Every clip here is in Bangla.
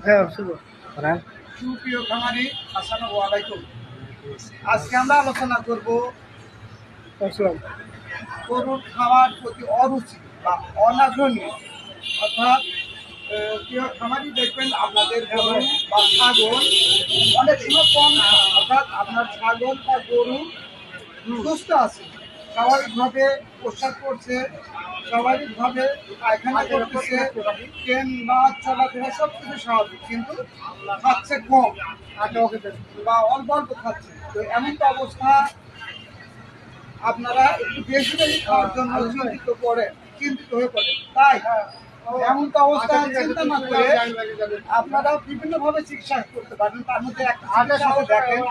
হ্যাঁ শুভ সুপ্রিয় খামারি, আসসালামু আলাইকুম। আজকে আমরা আলোচনা করব আসসালাম। গরুর খাওয়ার প্রতি অরুচি বা অনাগ্রহী, অর্থাৎ প্রিয় খামারি, দেখবেন আপনাদের গরু বা ছাগল অনেক সময় কম খায়। অর্থাৎ আপনার ছাগল বা গরু সুস্থ আছে, স্বাভাবিকভাবে প্রস্রাব করছে, স্বাভাবিকভাবে পায়খানা করতেছে, ট্রেন বা চলাফেরা সব কিছু স্বাভাবিক, কিন্তু খাচ্ছে কম বা অল্প অল্প খাচ্ছে। তো এমন তো অবস্থা, আপনারা একটু বেশি বেশি খাওয়ার জন্য চিন্তিত হয়ে পড়ে। তাই এমন তো অবস্থা চিন্তা না করে আপনারা বিভিন্নভাবে চিকিৎসা করতে পারেন। তার মধ্যে একটা চিকিৎসা আছে, দেখেন,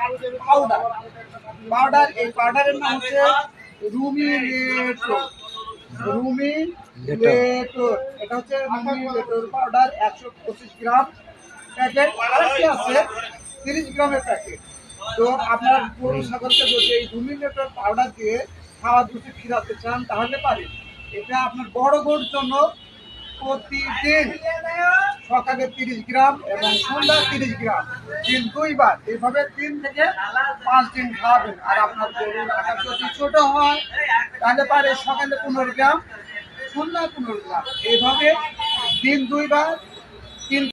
পাউডার। এই পাউডারের নাম হচ্ছে রুমিলেটর। রুমিলেটর এটা হচ্ছে রুমিলেটর পাউডার, 125 গ্রাম প্যাকেট। আরেকটি আছে 30 গ্রামের প্যাকেট। তো আপনার গরু ছাগলকে যদি এই রুমিলেটর পাউডার দিয়ে খাওয়া দুধে খিরাতে চান তাহলে পারেন। এটা আপনার বড় গরুর জন্য প্রতিদিন সকালে 30 গ্রাম এবং সন্ধ্যা 30 গ্রাম, দিন 2 বার, এইভাবে 3 থেকে 5 দিন খাওয়াবেন। আর আপনার গরুর আকার যদি ছোট হয় তাহলে পারে সকালে 15 গ্রাম, সন্ধ্যা 15 গ্রাম, এইভাবে দিন 2 বার, 3